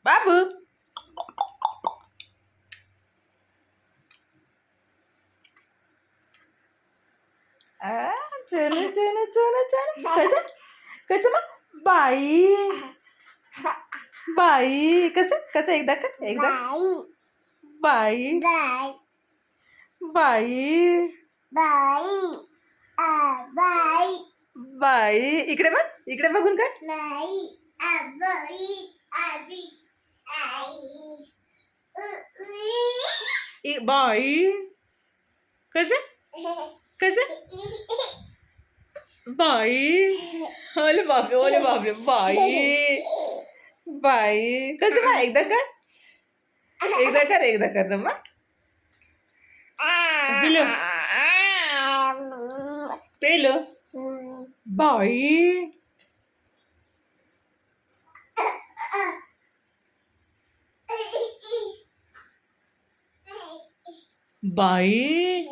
बाबू चलो चलो चलो चलो कसं कसं मग बाई बाई कसं कसं एकदा कर एकदा बाई बाई बाई इकडे बघून कर बाई कसं कसं बाई ओले बापरे बाई बाई कसं मग एकदा कर ना मग पेलो बाई बाई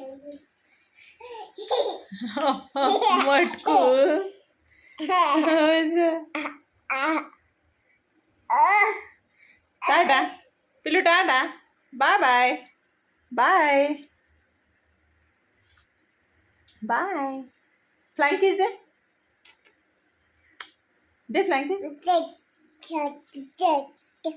Matku tata Pilu tata bye bye bye bye flying kiss दे फ्लाइंग किस